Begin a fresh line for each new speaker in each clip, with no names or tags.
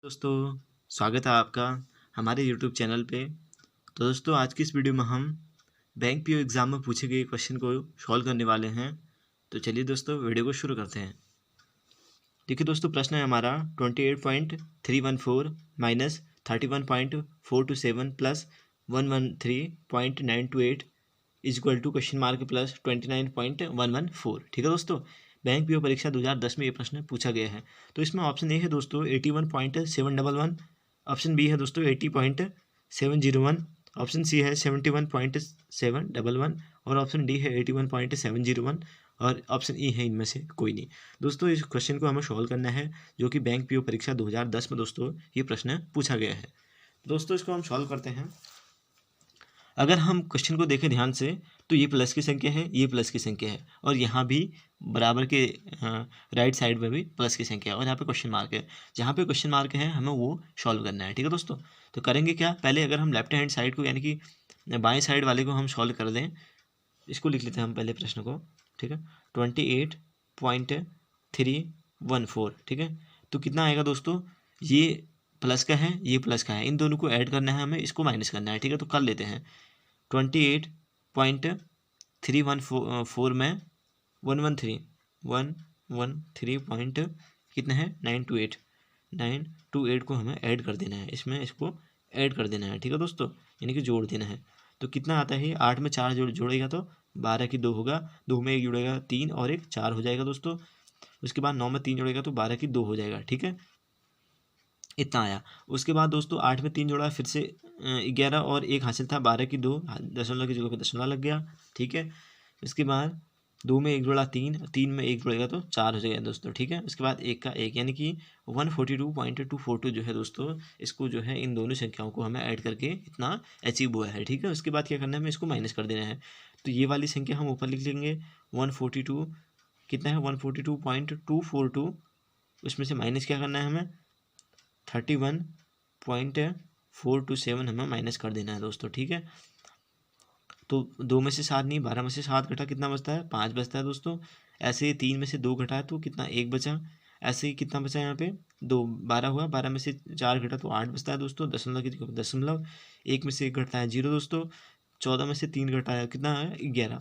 दोस्तों, स्वागत है आपका हमारे यूट्यूब चैनल पे। तो दोस्तों, आज की इस वीडियो में हम बैंक पीओ एग्ज़ाम में पूछे गए क्वेश्चन को सॉल्व करने वाले हैं। तो चलिए दोस्तों, वीडियो को शुरू करते हैं। देखिए दोस्तों, प्रश्न है हमारा 28.314 minus 31.427 plus 113.928 is equal to question mark plus 29.114। ठीक है दोस्तों, बैंक पीओ परीक्षा 2010 में ये प्रश्न पूछा गया है। तो इसमें ऑप्शन ए है दोस्तों 81.711, ऑप्शन बी है दोस्तों 80.701, ऑप्शन सी है 71.711 और ऑप्शन डी है 81.701 और ऑप्शन ई है इनमें से कोई नहीं। दोस्तों, इस क्वेश्चन को हमें सॉल्व करना है, जो कि बैंक पीओ परीक्षा 2010 में दोस्तों ये प्रश्न पूछा गया है। दोस्तों, इसको हम सॉल्व करते हैं। अगर हम क्वेश्चन को देखें ध्यान से, तो ये प्लस की संख्या है, ये प्लस की संख्या है, और यहाँ भी बराबर के राइट साइड में भी प्लस की संख्या है, और यहाँ पे क्वेश्चन मार्क है। जहाँ पे क्वेश्चन मार्क है हमें वो सॉल्व करना है। ठीक है दोस्तों, तो करेंगे क्या, पहले अगर हम लेफ्ट हैंड साइड को यानी कि बाएं साइड वाले को हम सॉल्व कर दें, इसको लिख लेते हैं हम पहले प्रश्न को। ठीक है, 28.314। ठीक है, तो कितना आएगा दोस्तों, ये प्लस का है, ये प्लस का है, इन दोनों को ऐड करना है हमें, इसको माइनस करना है। ठीक है, तो कर लेते हैं। 28.314 में 113 पॉइंट कितना है 928 को हमें ऐड कर देना है, इसमें इसको ऐड कर देना है। ठीक है दोस्तों, यानी कि जोड़ देना है। तो कितना आता है, 8 में 4 जोड़ेगा तो 12 की 2 होगा, 2 में 1 जुड़ेगा 3 और 1 4 हो जाएगा दोस्तों। उसके बाद 9 में 3 जोड़ेगा तो 12 की 2 हो जाएगा। ठीक है, इतना आया। उसके बाद दोस्तों 8 में 3 जोड़ा, फिर से 11 और 1 हासिल था, 12 की 2, दशमलव की जगह पे दशमलव लग गया। ठीक है, उसके बाद 2 में 1 जोड़ा 3, 3 में 1 जोड़ेगा तो 4 हो जाएगा दोस्तों। ठीक है, उसके बाद 1 का 1, यानी कि 142.242 जो है दोस्तों, इसको जो है इन दोनों संख्याओं को हमें ऐड करके इतना अचीव हुआ है। ठीक है, उसके बाद क्या करना है, हमें इसको माइनस कर देना है। तो ये वाली संख्या हम ऊपर लिख लेंगे 142, कितना है 142.242, उसमें से माइनस क्या करना है हमें 31.427 हमें माइनस कर देना है दोस्तों। ठीक है, तो 2 में से 7 नहीं, 12 में से 7 घटा कितना बचता है, 5 बचता है दोस्तों। ऐसे ही 3 में से 2 घटा तो कितना 1 बचा। ऐसे ही कितना बचा यहाँ पे 2, 12 हुआ, 12 में से 4 घटा तो 8 बचता है दोस्तों। दशमलव की जगह दशमलव, 1 में से 1 घटता है 0 दोस्तों। 14 में से 3 घटाया कितना है 11।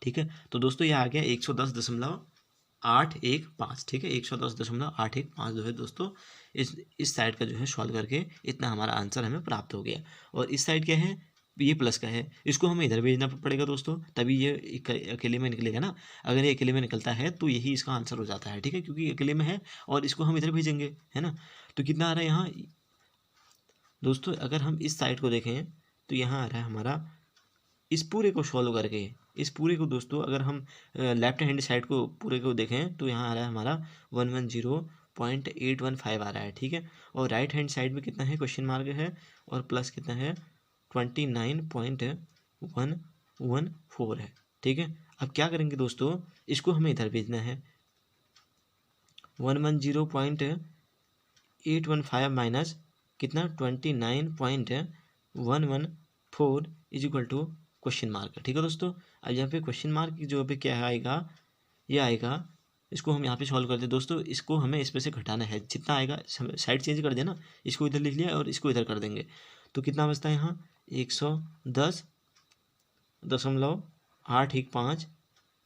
ठीक है, तो दोस्तों ये आ गया 110.815। ठीक है, 110.815 जो है दोस्तों, इस साइड का जो है सॉल्व करके इतना हमारा आंसर हमें प्राप्त हो गया। और इस साइड क्या है, ये प्लस का है, इसको हमें इधर भेजना पड़ेगा दोस्तों, तभी ये अकेले में निकलेगा ना। अगर ये अकेले में निकलता है तो यही इसका आंसर हो जाता है। ठीक है, क्योंकि अकेले में है और इसको हम इधर भेजेंगे, है ना। तो कितना आ रहा है यहाँ दोस्तों, अगर हम इस साइड को देखें तो यहाँ आ रहा है हमारा, इस पूरे को सॉल्व करके, इस पूरे को दोस्तों अगर हम लेफ्ट हैंड साइड को पूरे को देखें तो यहाँ आ रहा है हमारा 110.815 आ रहा है। ठीक है, और राइट हैंड साइड में कितना है, क्वेश्चन मार्क है, और प्लस कितना है 29.114 है। ठीक है, अब क्या करेंगे दोस्तों, इसको हमें इधर भेजना है। 110.815 माइनस कितना 29.114 is equal to question mark. ठीक है दोस्तों, अब यहाँ पे क्वेश्चन मार्क की जो पे क्या आएगा, ये आएगा, इसको हम यहाँ पे सॉल्व करते हैं दोस्तों। इसको हमें इसमें से घटाना है, जितना आएगा साइड चेंज कर देना, इसको इधर लिख लिया और इसको इधर कर देंगे। तो कितना बचता है यहाँ 110.815।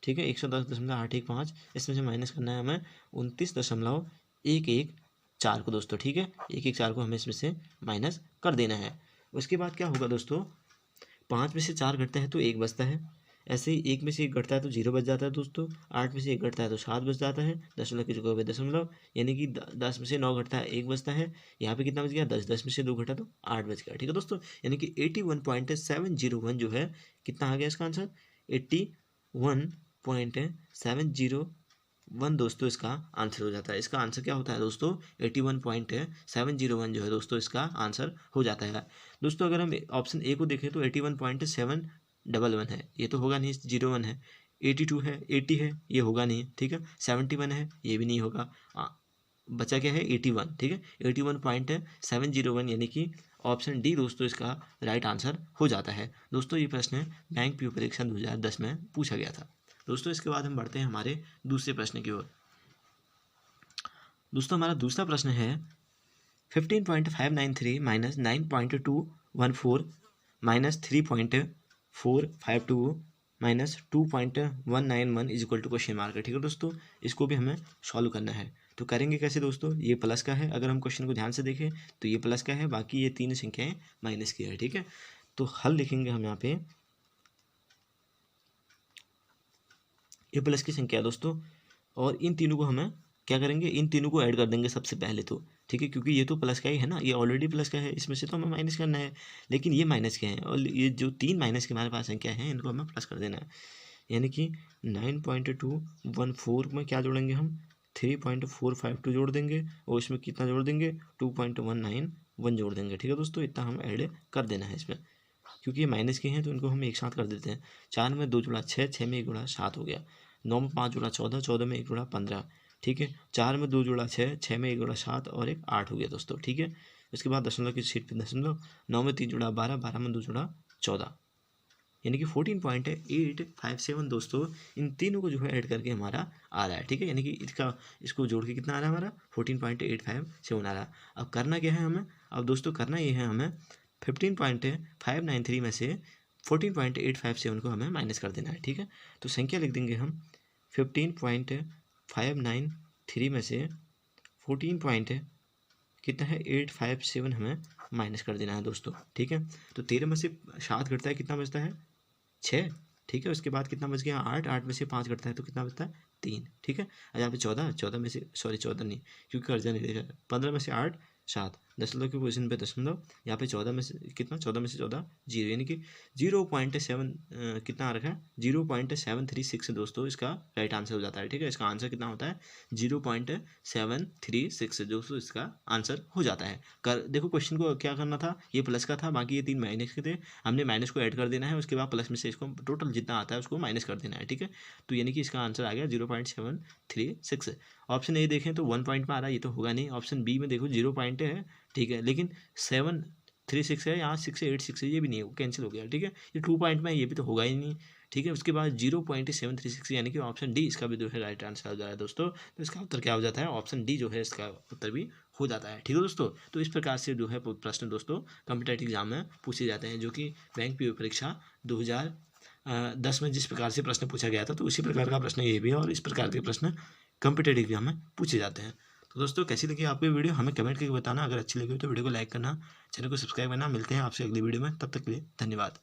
ठीक है, 110.815, इसमें से माइनस करना है हमें 29.114 को दोस्तों। ठीक है, 114 को हमें इसमें से माइनस कर देना है। उसके बाद क्या होगा दोस्तों, 5 में से 4 घटता है तो 1 बचता है। ऐसे ही 1 में से 1 घटता है तो 0 बच जाता है दोस्तों। 8 में से 1 घटता है तो 7 बच जाता है, दशमलव की जगह पे दशमलव, यानी कि 10 में से 9 घटता है 1 बचता है। यहाँ पे कितना बच गया 10, 10 में से 2 घटा तो 8 बच गया। ठीक है दोस्तों, यानी कि 81.701 जो है, कितना आ गया इसका आंसर 81.701 दोस्तों, इसका आंसर हो जाता है। इसका आंसर क्या होता है दोस्तों, 81.701 जो है दोस्तों, इसका आंसर हो जाता है दोस्तों। अगर हम ऑप्शन ए को देखें तो 81.711 है, ये तो होगा नहीं, 01 है। 82 है, 80 है, ये होगा नहीं। ठीक है, 71 है, ये भी नहीं होगा। बचा क्या है 81। ठीक है, 81.701 यानी कि ऑप्शन डी दोस्तों इसका राइट आंसर हो जाता है। दोस्तों, ये प्रश्न बैंक पीओ परीक्षा 2010 में पूछा गया था दोस्तों। इसके बाद हम बढ़ते हैं हमारे दूसरे प्रश्न की ओर। दोस्तों, हमारा दूसरा प्रश्न है 15.593 minus 9.214 minus 3.452 minus 2.191 is equal to question mark है। ठीक है दोस्तों, इसको भी हमें सॉल्व करना है। तो करेंगे कैसे दोस्तों, ये प्लस का है, अगर हम क्वेश्चन को ध्यान से देखें तो ये प्लस का है, बाकी ये तीन संख्याएं माइनस की है। ठीक है, तो हल लिखेंगे हम यहाँ पे, ये प्लस की संख्या है दोस्तों, और इन तीनों को हमें क्या करेंगे, इन तीनों को ऐड कर देंगे सबसे पहले तो। ठीक है, क्योंकि ये तो प्लस का ही है ना, ये ऑलरेडी प्लस का है, इसमें से तो हमें माइनस करना है, लेकिन ये माइनस के हैं और ये जो तीन माइनस के हमारे पास संख्या है इनको हमें प्लस कर देना है। यानी कि 9.214 में क्या जोड़ेंगे हम, 3.452 जोड़ देंगे और इसमें कितना जोड़ देंगे, 2.191 जोड़ देंगे। ठीक है दोस्तों, इतना हम ऐड कर देना है इसमें, क्योंकि ये माइनस के हैं तो इनको हम एक साथ कर देते हैं। 4 में 2 जुड़ा 6, 6 में 1 जुड़ा 7 हो गया। 9 में 5 जुड़ा 14, 14 में 1 जुड़ा 15। ठीक है, 4 में 2 जुड़ा 6, 6 में 1 जुड़ा 7 और एक 8 हो गया दोस्तों। ठीक है, उसके बाद दशमलव की सीट पे दशमलव, 9 में 3 जुड़ा 12, 12 में 2 जुड़ा 14, यानी कि 14.857 दोस्तों, इन तीनों को जो है ऐड करके हमारा आ रहा है। ठीक है, यानी कि इसको जोड़ के कितना आ रहा है हमारा, 14.857 आ रहा है। अब करना क्या है हमें, अब दोस्तों करना ये है हमें 15.593 में से 14.857 को हमें माइनस कर देना है। ठीक है, तो संख्या लिख देंगे हम 15.593 में से 14 कितना है 857 हमें माइनस कर देना है दोस्तों। ठीक है, तो 13 में से 7 घटता है, कितना बचता है 6। ठीक है, उसके बाद कितना बच गया 8, 8 में से 5 घटता है तो कितना बचता है 3। ठीक है, यहाँ पे 14, 14 में से, सॉरी 14 नहीं क्योंकि कर्जा नहीं देखा, 15 में से 8 7, दशमलव की पोजीशन पे दशमलव, यहाँ पे 14 में से कितना, 14 में से 14 जीरो, यानी कि 0.7 कितना आ रखा है 0.736 दोस्तों, इसका राइट आंसर हो जाता है। ठीक है, इसका आंसर कितना होता है 0.736 दोस्तों, इसका आंसर हो जाता है। देखो क्वेश्चन को क्या करना था, ये प्लस का था, बाकी ये तीन माइनस के थे, हमने माइनस को ऐड कर देना है, उसके बाद प्लस में से इसको टोटल जितना आता है उसको माइनस कर देना है। ठीक है, तो यानी कि इसका आंसर आ गया 0.736। ऑप्शन ए देखें तो 1 पॉइंट में आ रहा है, ये तो होगा नहीं। ऑप्शन बी में देखो 0 पॉइंट है, ठीक है, लेकिन 736 है, यहाँ 686 है, ये भी नहीं है, वो कैंसिल हो गया। ठीक है, ये 2 पॉइंट में है, ये भी तो होगा ही नहीं। ठीक है, उसके बाद 0.736 यानी कि ऑप्शन डी इसका भी जो है राइट आंसर हो जाए दोस्तों। तो इसका उत्तर क्या हो जाता है, ऑप्शन डी जो है इसका उत्तर भी हो जाता है। ठीक है दोस्तों, तो इस प्रकार से जो है प्रश्न दोस्तों कॉम्पिटेटिव एग्जाम में पूछे जाते हैं, जो कि बैंक पीओ परीक्षा 2010 में जिस प्रकार से प्रश्न पूछा गया था, तो उसी प्रकार का प्रश्न ये भी है और इस प्रकार के प्रश्न कॉम्पिटेटिव एग्जाम में पूछे जाते हैं। तो दोस्तों कैसी लगी आपको वीडियो हमें कमेंट करके बताना, अगर अच्छी लगी हो तो वीडियो को लाइक करना, चैनल को सब्सक्राइब करना। मिलते हैं आपसे अगली वीडियो में, तब तक के लिए धन्यवाद।